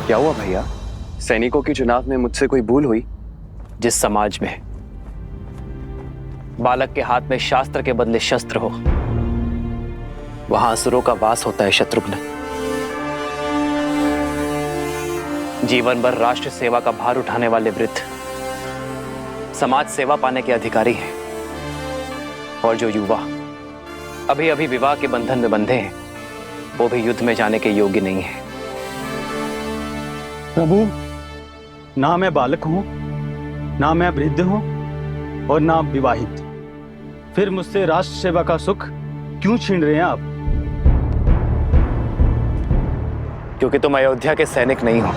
क्या हुआ भैया? सैनिकों के चुनाव में मुझसे कोई भूल हुई? जिस समाज में बालक के हाथ में शास्त्र के बदले शस्त्र हो, वहां असुरों का वास होता है शत्रुघ्न। जीवन भर राष्ट्र सेवा का भार उठाने वाले वृद्ध समाज सेवा पाने के अधिकारी हैं, और जो युवा अभी अभी विवाह के बंधन में बंधे हैं वो भी युद्ध में जाने के योग्य नहीं है। प्रभु, ना मैं बालक हूं, ना मैं वृद्ध हूं, और ना विवाहित। फिर मुझसे राष्ट्र सेवा का सुख क्यों छीन रहे हैं आप? क्योंकि तुम अयोध्या के सैनिक नहीं हो।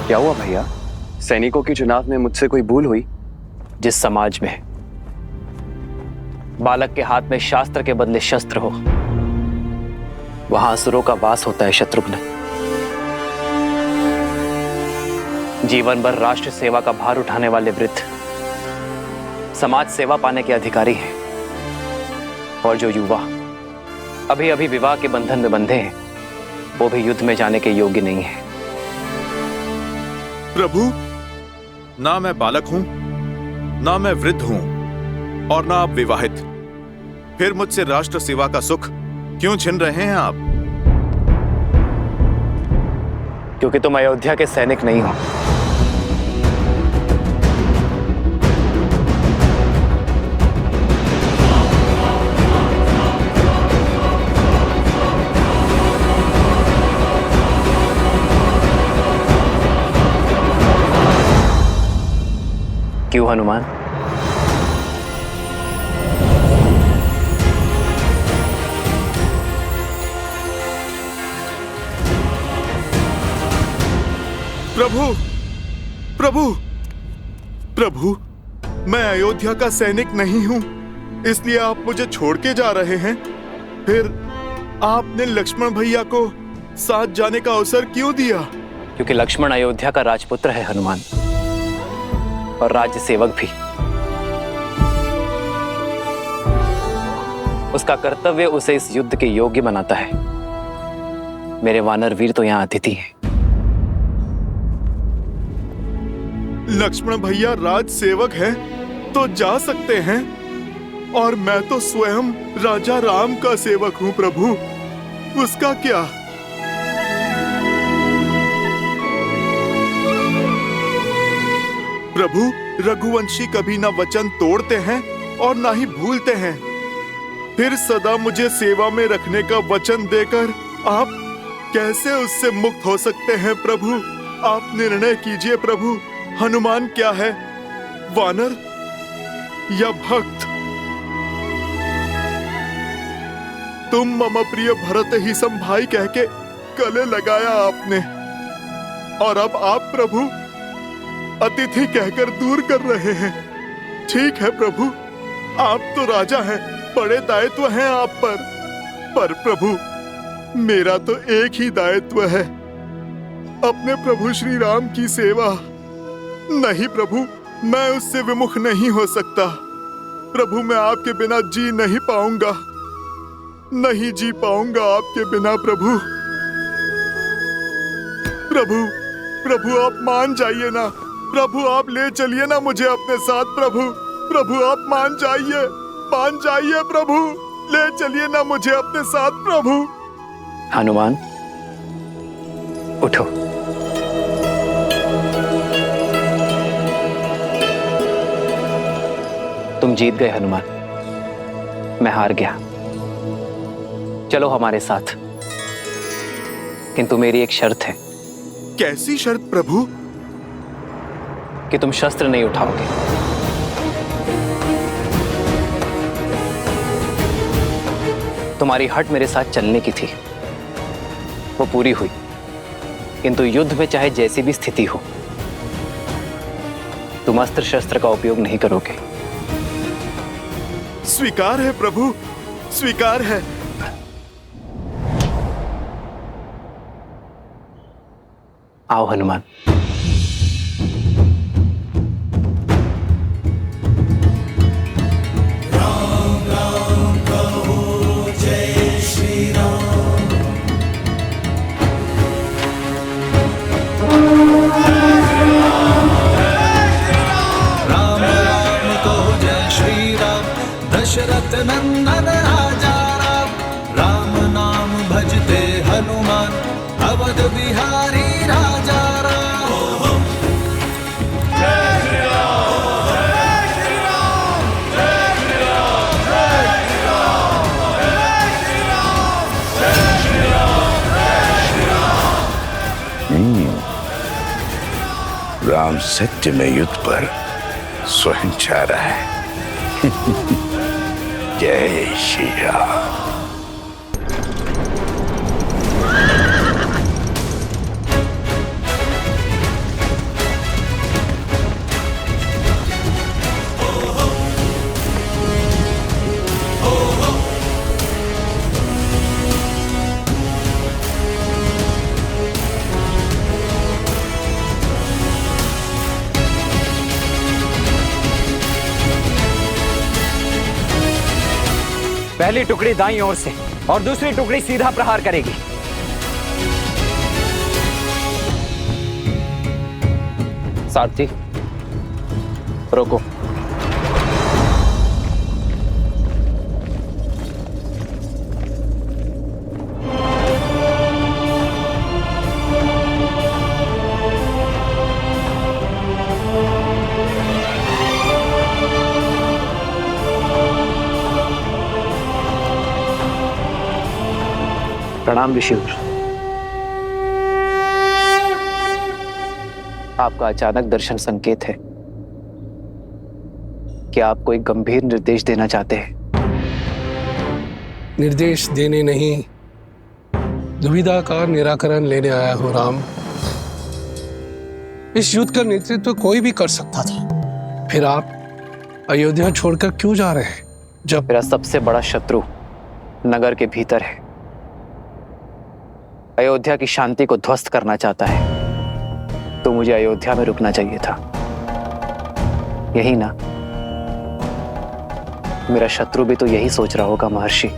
क्या हुआ भैया? सैनिकों के चुनाव में मुझसे कोई भूल हुई? जिस समाज में बालक के हाथ में शास्त्र के बदले शस्त्र हो, वहां असुरों का वास होता है शत्रुघ्न। जीवन भर राष्ट्र सेवा का भार उठाने वाले वृद्ध समाज सेवा पाने के अधिकारी हैं, और जो युवा अभी अभी विवाह के बंधन में बंधे हैं वो भी युद्ध में जाने के योग्य नहीं है। प्रभु, ना मैं बालक हूं, ना मैं वृद्ध हूं, और ना आप विवाहित। फिर मुझसे राष्ट्र सेवा का सुख क्यों छीन रहे हैं आप? क्योंकि तुम अयोध्या के सैनिक नहीं हो। क्यों हनुमान? प्रभु, प्रभु, प्रभु, मैं अयोध्या का सैनिक नहीं हूं, इसलिए आप मुझे छोड़ के जा रहे हैं। फिर आपने लक्ष्मण भैया को साथ जाने का अवसर क्यों दिया? क्योंकि लक्ष्मण अयोध्या का राजपुत्र है हनुमान, और राज्य सेवक भी। उसका कर्तव्य उसे इस युद्ध के योग्य बनाता है। मेरे वानर वीर तो यहाँ अतिथि हैं। लक्ष्मण भैया राज सेवक हैं तो जा सकते हैं, और मैं तो स्वयं राजा राम का सेवक हूं प्रभु, उसका क्या? प्रभु, रघुवंशी कभी ना वचन तोड़ते हैं और ना ही भूलते हैं। फिर सदा मुझे सेवा में रखने का वचन देकर आप कैसे उससे मुक्त हो सकते हैं प्रभु? आप निर्णय कीजिए प्रभु, हनुमान क्या है, वानर या भक्त? तुम मम प्रिय भरत ही सम भाई कह के गले लगाया आपने, और अब आप प्रभु अतिथि कहकर दूर कर रहे हैं। ठीक है प्रभु, आप तो राजा हैं, बड़े दायित्व हैं आप पर प्रभु मेरा तो एक ही दायित्व है, अपने प्रभु श्री राम की सेवा। नहीं प्रभु, मैं उससे विमुख नहीं हो सकता। प्रभु, मैं आपके बिना जी नहीं पाऊंगा, नहीं जी पाऊंगा आपके बिना प्रभु। प्रभु, प्रभु आप मान जाइए ना, प्रभु आप ले चलिए ना मुझे अपने साथ प्रभु। प्रभु आप मान जाइए प्रभु, ले चलिए ना मुझे अपने साथ प्रभु। हनुमान उठो। तुम जीत गए हनुमान, मैं हार गया। चलो हमारे साथ, किंतु मेरी एक शर्त है। कैसी शर्त प्रभु? कि तुम शस्त्र नहीं उठाओगे। तुम्हारी हट मेरे साथ चलने की थी, वो पूरी हुई, किंतु युद्ध में चाहे जैसी भी स्थिति हो, तुम अस्त्र शस्त्र का उपयोग नहीं करोगे। स्वीकार है प्रभु, स्वीकार है। आओ हनुमान। दशरथ नंदन राजा राम, राम नाम भजते हनुमान, अवध बिहारी राजा राम। जय श्री राम, जय श्री राम, जय श्री राम, जय श्री राम, जय श्री राम, जय श्री राम, जय श्री राम। राम सत्य में युद्ध पर स्वयं जा रहा है। जय श्री राम। पहली टुकड़ी दाईं ओर से और दूसरी टुकड़ी सीधा प्रहार करेगी। सारथी रोको। प्रणाम ऋषिवर। आपका अचानक दर्शन संकेत है कि आप कोई गंभीर निर्देश देना चाहते हैं। निर्देश देने नहीं, दुविधा का निराकरण लेने आया हूं राम। इस युद्ध का नेतृत्व कोई भी कर सकता था, फिर आप अयोध्या छोड़कर क्यों जा रहे हैं? जब मेरा सबसे बड़ा शत्रु नगर के भीतर है, अयोध्या की शांति को ध्वस्त करना चाहता है, तो मुझे अयोध्या में रुकना चाहिए था। यही ना? मेरा शत्रु भी तो यही सोच रहा होगा महर्षि।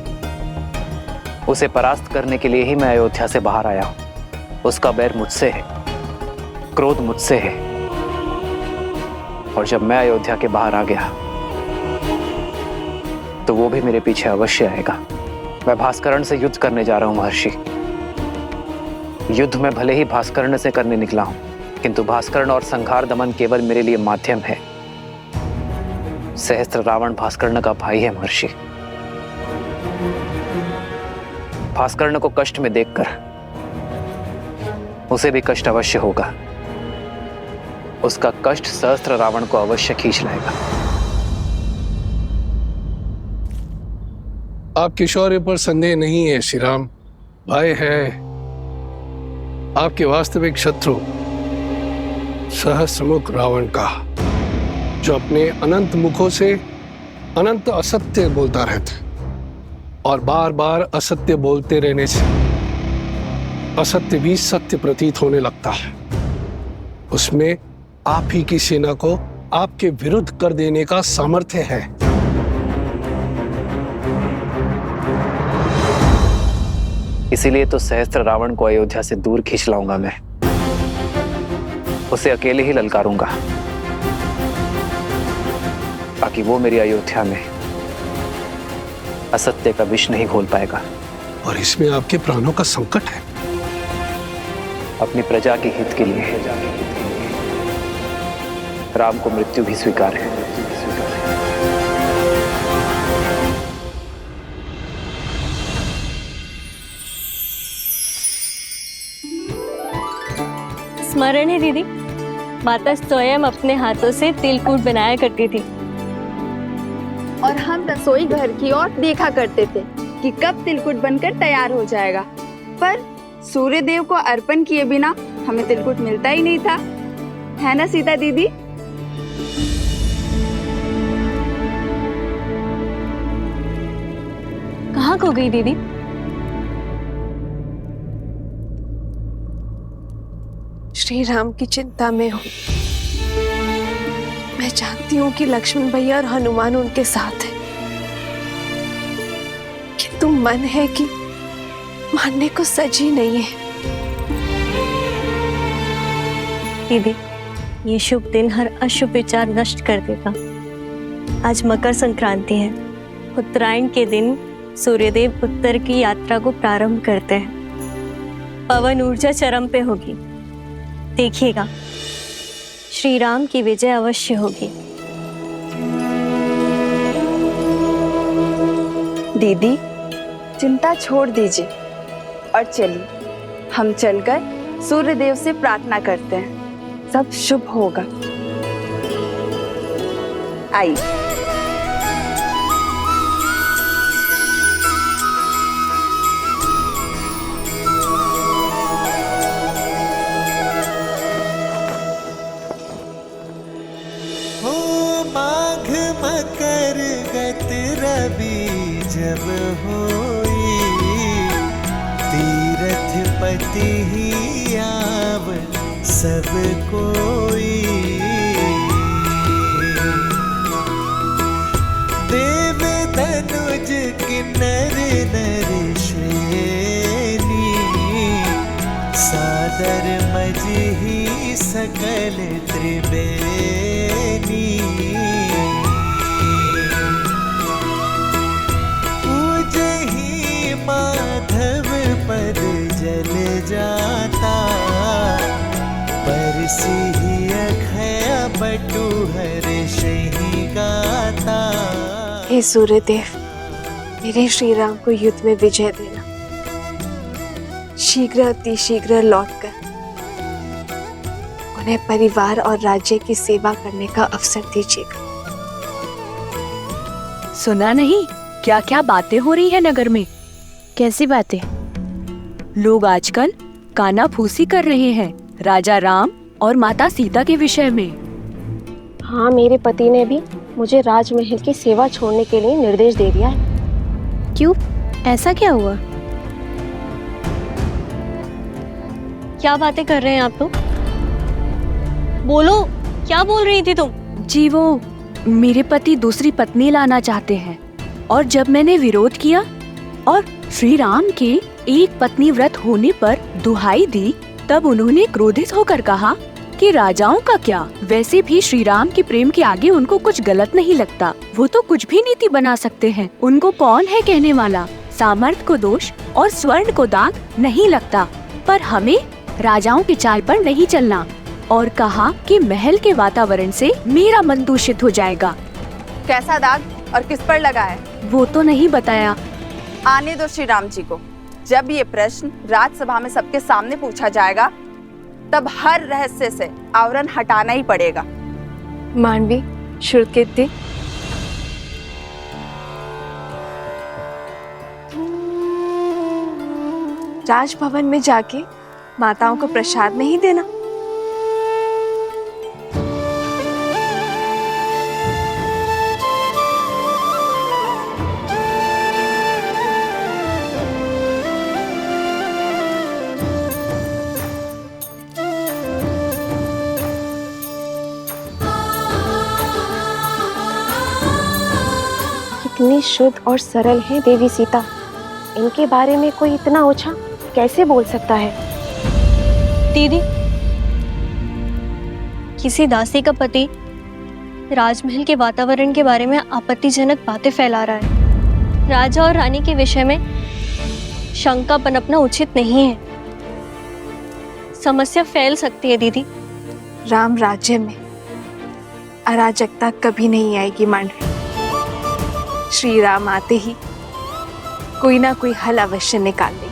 उसे परास्त करने के लिए ही मैं अयोध्या से बाहर आया हूं। उसका बैर मुझसे है, क्रोध मुझसे है, और जब मैं अयोध्या के बाहर आ गया तो वो भी मेरे पीछे अवश्य आएगा। मैं भास्करण से युद्ध करने जा रहा हूं महर्षि। युद्ध में भले ही भास्करण से करने निकला हूं, किंतु भास्करण और संहार दमन केवल मेरे लिए माध्यम है। सहस्त्र रावण भास्कर्ण का भाई है महर्षि। भास्कर्ण को कष्ट में देखकर उसे भी कष्ट अवश्य होगा। उसका कष्ट सहस्त्र रावण को अवश्य खींच लाएगा। आपके शौर्य पर संदेह नहीं है श्री राम। भय है आपके वास्तविक शत्रु सहस्रमुख रावण का, जो अपने अनंत मुखों से अनंत असत्य बोलता रहता, और बार बार असत्य बोलते रहने से असत्य भी सत्य प्रतीत होने लगता है। उसमें आप ही की सेना को आपके विरुद्ध कर देने का सामर्थ्य है। इसीलिए तो सहस्त्र रावण को अयोध्या से दूर खींच लाऊंगा मैं। उसे अकेले ही ललकारूंगा, ताकि वो मेरी अयोध्या में असत्य का विष नहीं घोल पाएगा। और इसमें आपके प्राणों का संकट है। अपनी प्रजा के हित के लिए राम को मृत्यु भी स्वीकार है। स्मरण है दीदी, माता स्वयं अपने हाथों से तिलकूट बनाया करती थी, और हम रसोई घर की ओर देखा करते थे कि कब तिलकुट बनकर तैयार हो जाएगा। पर सूर्य देव को अर्पण किए बिना हमें तिलकुट मिलता ही नहीं था, है ना सीता दीदी? कहाँ खो गई दीदी? श्री राम की चिंता में हूँ। मैं जानती हूँ कि लक्ष्मण भैया और हनुमान उनके साथ हैं, किंतु मन है कि मानने को सजी नहीं है। दीदी, ये शुभ दिन हर अशुभ विचार नष्ट कर देगा। आज मकर संक्रांति है। उत्तरायण के दिन सूर्यदेव उत्तर की यात्रा को प्रारंभ करते हैं। पवन ऊर्जा चरम पे होगी। देखिएगा, श्री राम की विजय अवश्य होगी। दीदी, चिंता छोड़ दीजिए और चलिए हम चलकर सूर्य देव से प्रार्थना करते हैं। सब शुभ होगा। आइए। मकर गत रवि जब होई, तीरथ पति ही आव सब कोई। देव तनुज किन्नर नर श्रेणी, सादर मजही सकल त्रिवेणी। माधव पद जल जाता, परसी अखया बटु हर्षहि गाता। हे सूर्यदेव, मेरे श्री राम को युद्ध में विजय देना। शीघ्र अति शीघ्र लौटकर उन्हें परिवार और राज्य की सेवा करने का अवसर दीजिएगा। सुना नहीं क्या क्या बातें हो रही है नगर में? कैसी बातें? लोग आजकल कानाफूसी कर रहे हैं राजा राम और माता सीता के विषय में। हाँ, मेरे पति ने भी मुझे राजमहल की सेवा छोड़ने के लिए निर्देश दे दिया है। क्यों, ऐसा क्या हुआ? क्या बातें कर रहे हैं आप लोग? बोलो, क्या बोल रही थी तुम? जी वो मेरे पति दूसरी पत्नी लाना चाहते हैं और जब मैंने विरोध किया और श्री राम के एक पत्नी व्रत होने पर दुहाई दी, तब उन्होंने क्रोधित होकर कहा कि राजाओं का क्या, वैसे भी श्री राम के प्रेम के आगे उनको कुछ गलत नहीं लगता। वो तो कुछ भी नीति बना सकते हैं, उनको कौन है कहने वाला। सामर्थ्य को दोष और स्वर्ण को दाग नहीं लगता, पर हमें राजाओं की चाल पर नहीं चलना। और कहा कि महल के वातावरण से मेरा मन दूषित हो जाएगा। कैसा दाग और किस पर लगा है? वो तो नहीं बताया। आने दो श्री राम जी को। जब ये प्रश्न राज्यसभा में सबके सामने पूछा जाएगा, तब हर रहस्य से आवरण हटाना ही पड़ेगा। मानवी, श्रुतकीर्ति, राजभवन में जाके माताओं को प्रसाद नहीं देना। कितनी शुद्ध और सरल है देवी सीता, इनके बारे में कोई इतना ओछा कैसे बोल सकता है? दीदी, किसी दासी का पति राजमहल के वातावरण के बारे में आपत्तिजनक बातें फैला रहा है। राजा और रानी के विषय में शंका पनपना उचित नहीं है, समस्या फैल सकती है दीदी। राम राज्य में अराजकता कभी नहीं आएगी मांडवी। श्री राम आते ही कोई ना कोई हल अवश्य निकाल देंगे।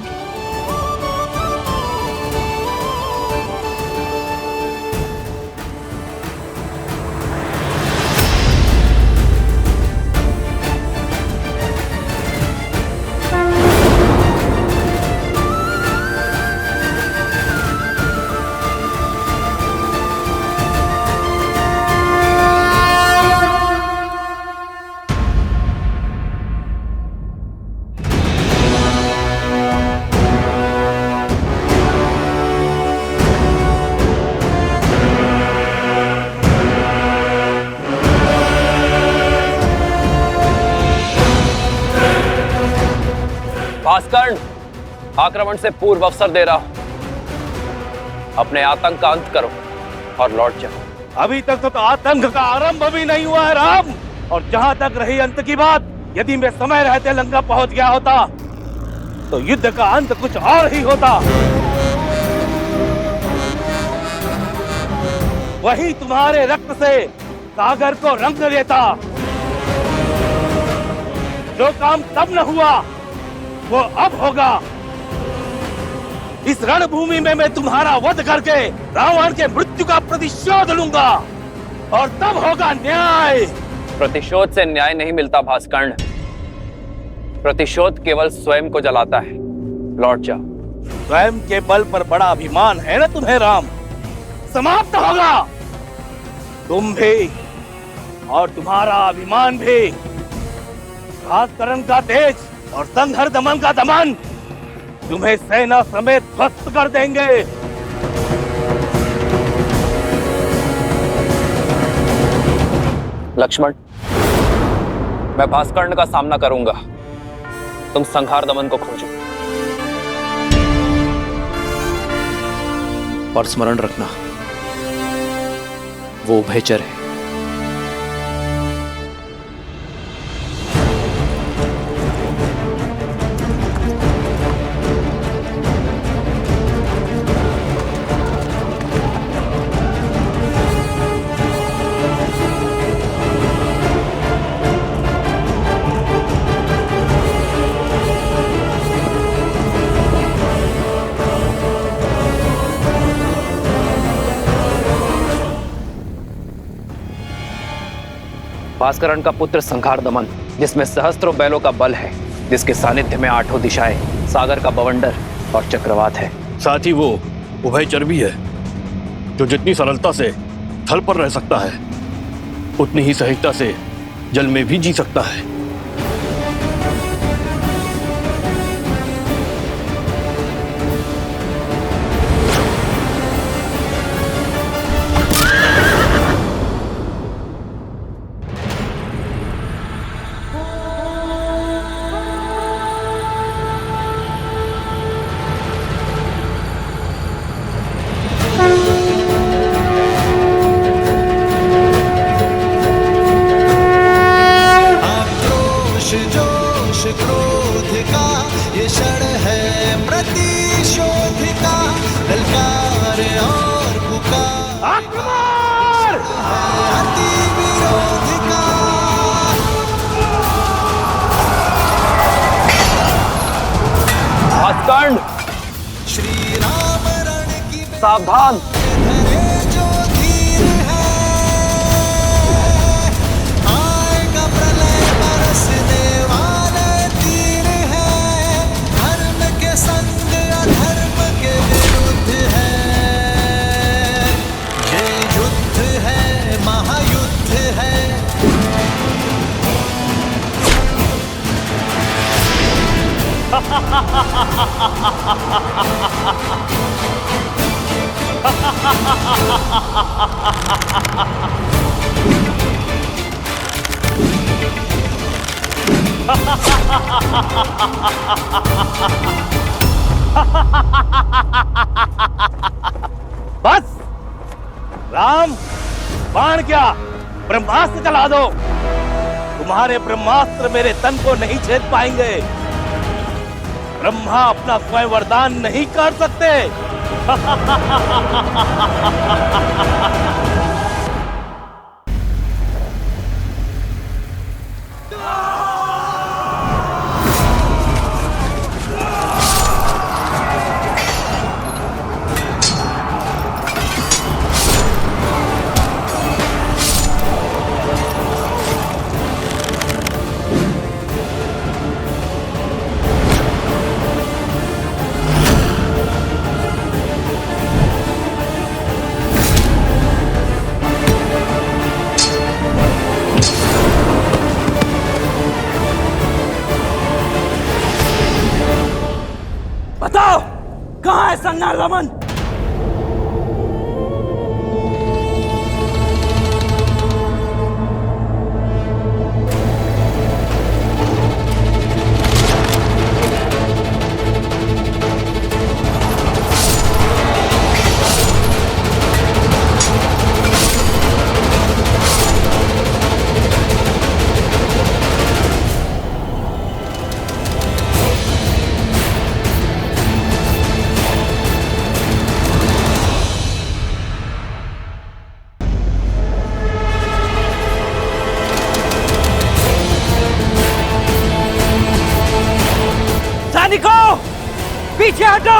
भास्करण, आक्रमण से पूर्व अवसर दे रहा हूं। अपने आतंक का अंत करो और लौट जाओ। अभी तक तो आतंक का आरंभ भी नहीं हुआ है राम। और जहां तक रही अंत की बात, यदि मैं समय रहते लंका पहुंच गया होता तो युद्ध का अंत कुछ और ही होता। वही तुम्हारे रक्त से सागर को रंग देता। जो काम तब न हुआ वो अब होगा। इस रणभूमि में मैं तुम्हारा वध करके रावण के मृत्यु का प्रतिशोध लूंगा और तब होगा न्याय। प्रतिशोध से न्याय नहीं मिलता भास्कर्ण। प्रतिशोध केवल स्वयं को जलाता है। लौट जाओ। स्वयं के बल पर बड़ा अभिमान है ना तुम्हें राम, समाप्त होगा। तुम भी और तुम्हारा अभिमान भी। भास्करण का तेज और संघर दमन का दमन तुम्हें सेना समेत ध्वस्त कर देंगे। लक्ष्मण, मैं भास्कर्ण का सामना करूंगा। तुम संहार दमन को खोजो और स्मरण रखना, वो उभयचर है। भास्करण का पुत्र संहार दमन, जिसमें सहस्त्रों बैलों का बल है, जिसके सानिध्य में आठों दिशाएं, सागर का बवंडर और चक्रवात है। साथ ही वो उभयचर भी है, जो जितनी सरलता से थल पर रह सकता है, उतनी ही सहजता से जल में भी जी सकता है। जोश क्रोध का ये क्षण है प्रतिशोध का, ललकार और पुकार अति विरोध का। भास्करण, श्री राम रण की सावधान। जो धीर है, आएगा प्रलय बरसने वाले तीर है, धर्म के संग अधर्म के विरुद्ध है, ये युद्ध है, महायुद्ध है। बस राम, बाण क्या, ब्रह्मास्त्र चला दो। तुम्हारे ब्रह्मास्त्र मेरे तन को नहीं छेद पाएंगे। ब्रह्मा अपना स्वयं वरदान नहीं कर सकते। बताओ, कहां है संहार दमन? सैनिकों, पीछे हटो।